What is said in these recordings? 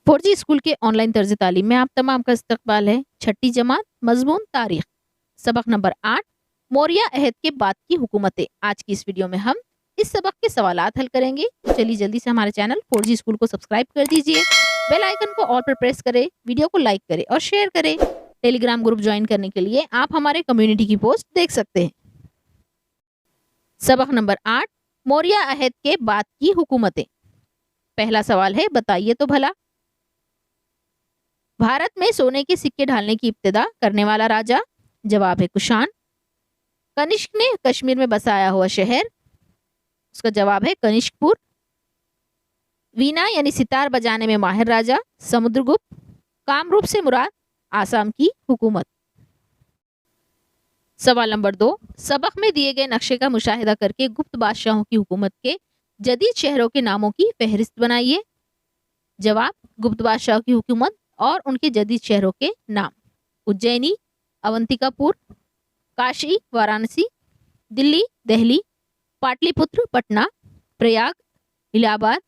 4G school के online तर्ज तालीम में आप तमाम का इस्तकबाल है। छठी जमात, मजमून तारीख, सबक नंबर 8, मौर्य अहद के बाद की हुकूमतें। आज की इस वीडियो में हम इस सबक के सवालात हल करेंगे। तो चलिए जल्दी से हमारे चैनल 4G स्कूल को सब्सक्राइब कर दीजिए, बेल आइकन को ऑल पर प्रेस करें, वीडियो को लाइक करें और शेयर करें। टेलीग्राम ग्रुप ज्वाइन करने के लिए आप हमारे कम्युनिटी की पोस्ट देख सकते हैं। सबक नंबर 8, मौर्य अहद के बाद की हुकूमतें। पहला सवाल है, बताइए तो भला भारत में सोने के सिक्के ढालने की इब्तिदा करने वाला राजा? जवाब है कुषाण। कनिष्क ने कश्मीर में बसाया हुआ शहर? उसका जवाब है कनिष्कपुर। वीणा यानी सितार बजाने में माहिर राजा? समुद्रगुप्त। कामरूप से मुराद आसाम की हुकूमत। सवाल नंबर 2, सबक में दिए गए नक्शे का मुशाहिदा करके गुप्त बादशाहों की हुकूमत के जदीद शहरों के नामों की फहरिस्त बनाइए। जवाब, गुप्त बादशाहों की हुकूमत और उनके जदीद शहरों के नाम: उज्जैनी, अवंतिकापुर, काशी, वाराणसी, दिल्ली, दहली, पाटलिपुत्र, पटना, प्रयाग, इलाहाबाद,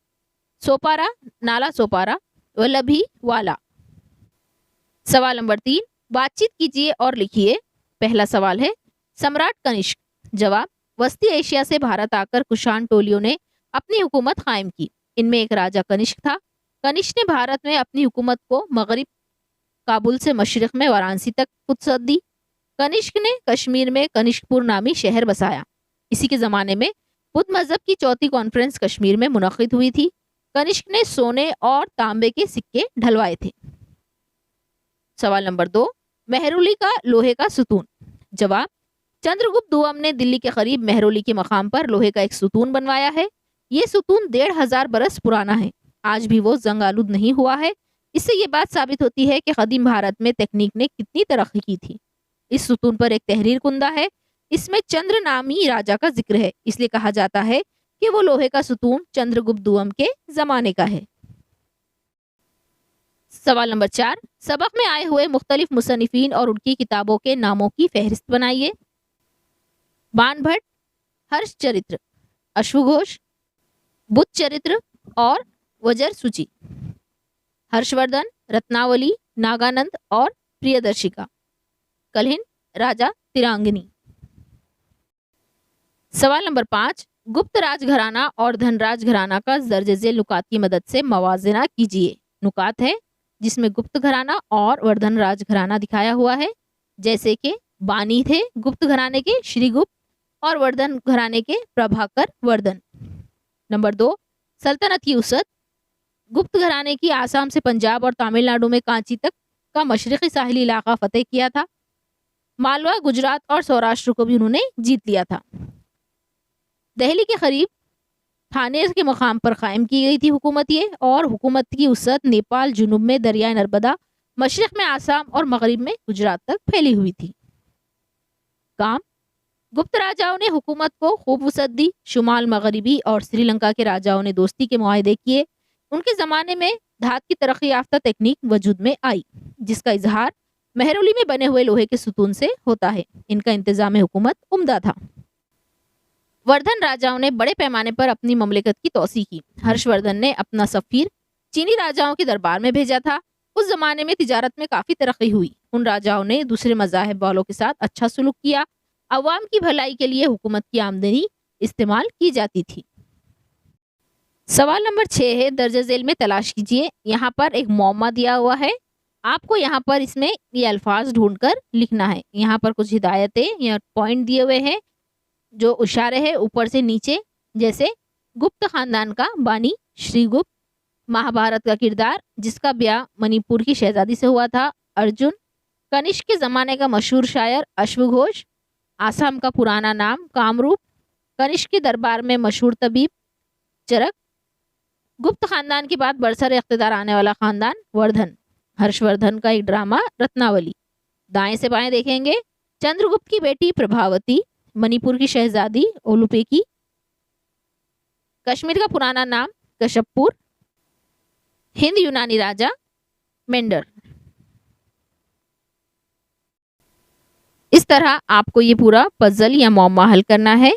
सोपारा, नाला सोपारा, वल्लभी, वाला। सवाल नंबर 3, बातचीत कीजिए और लिखिए। पहला सवाल है, सम्राट कनिष्क? जवाब, वस्ती एशिया से भारत आकर कुषाण टोलियों ने अपनी हुकूमत कायम की। इनमें एक राजा कनिष्क था। कनिष्क ने भारत में अपनी हुकूमत को मगरिब काबुल से मशरिक में वाराणसी तक वसअत दी। कनिष्क ने कश्मीर में कनिष्कपुर नामी शहर बसाया। इसी के ज़माने में बुद्ध मजहब की चौथी कॉन्फ्रेंस कश्मीर में मुनक़िद हुई थी। कनिष्क ने सोने और तांबे के सिक्के ढलवाए थे। सवाल नंबर 2, मेहरौली का लोहे का सुतून? जवाब, चंद्रगुप्त दुआम ने दिल्ली के करीब मेहरौली के मकाम पर लोहे का एक सुतून बनवाया है। ये सुतून 1500 बरस पुराना है। आज भी वो जंग आलूद नहीं हुआ है। इससे ये बात साबित होती है कि कदीम भारत में तकनीक ने कितनी तरक्की की थी। इस सुतून पर एक तहरीर कुंदा है। इसमें चंद्र नामी राजा का जिक्र है, इसलिए कहा जाता है कि वो लोहे का सुतून चंद्रगुप्त दुआम के जमाने का है। सवाल नंबर 4, सबक में आए हुए मुख्तलिफ मुसन्निफीन और उनकी किताबों के नामों की फहरिस्त बनाइए। बाणभट्ट, हर्ष चरित्र, अश्वघोष, बुद्ध चरित्र और वजर सूची। हर्षवर्धन, रत्नावली, नागानंद और प्रियदर्शिका। कलिन, राजा तिरांगनी। सवाल नंबर 5, गुप्त राजघराना और धनराज घराना का दर्ज झेल नुकात की मदद से मवाजना कीजिए। नुकात है जिसमें गुप्त घराना और वर्धन राजघराना दिखाया हुआ है, जैसे कि बानी थे गुप्त घराने के श्रीगुप्त और वर्धन घराने के प्रभाकर वर्धन। नंबर 2, सल्तनत की उसद। गुप्त घराने की आसाम से पंजाब और तमिलनाडु में कांची तक का मशरक़ी साहिली इलाका फतेह किया था। मालवा, गुजरात और सौराष्ट्र को भी उन्होंने जीत लिया था। दिल्ली के करीब थाने के मकाम पर कायम की गई थी हुकूमत ये, और हुकूमत की उसद नेपाल, जुनूब में दरिया नर्मदा, मशरक़ में आसाम और मगरिब में गुजरात तक फैली हुई थी। काम, गुप्त राजाओं ने हुकूमत को खूब वसअत दी। शुमाल, मगरिबी और श्रीलंका के राजाओं ने दोस्ती के मुआहदे किए। उनके ज़माने में धात की तरक्की याफ्ता तकनीक वजूद में आई, जिसका इजहार मेहरौली में बने हुए लोहे के सुतून से होता है। इनका इंतजाम हुकूमत उम्दा था। वर्धन राजाओं ने बड़े पैमाने पर अपनी ममलिकत की तोसी की। हर्षवर्धन ने अपना सफ़ीर चीनी राजाओं के दरबार में भेजा था। उस जमाने में तिजारत में काफ़ी तरक्की हुई। उन राजाओं ने दूसरे मज़ाहिब वालों के साथ अच्छा सलूक किया। अवाम की भलाई के लिए हुकूमत की आमदनी इस्तेमाल की जाती थी। सवाल नंबर 6 है, दर्ज झेल में तलाश कीजिए। यहाँ पर एक मौमा दिया हुआ है। आपको यहाँ पर इसमें ये अल्फाज ढूंढकर लिखना है। यहाँ पर कुछ हिदायतें या पॉइंट दिए हुए हैं जो इशारे हैं ऊपर से नीचे, जैसे गुप्त खानदान का बानी श्रीगुप्त, महाभारत का किरदार जिसका ब्याह मणिपुर की शहजादी से हुआ था अर्जुन, कनिष्क के ज़माने का मशहूर शायर अश्वघोष, आसाम का पुराना नाम कामरूप, कनिष्क के दरबार में मशहूर तबीब चरक, गुप्त खानदान के बाद बरसर इख्तिदार आने वाला खानदान वर्धन, हर्षवर्धन का एक ड्रामा रत्नावली। दाएं से बाएं देखेंगे, चंद्रगुप्त की बेटी प्रभावती, मणिपुर की शहजादी ओलुपेकी, कश्मीर का पुराना नाम कश्यपपुर, हिंद यूनानी राजा मेंडर। इस तरह आपको ये पूरा पजल या मौमा हल करना है।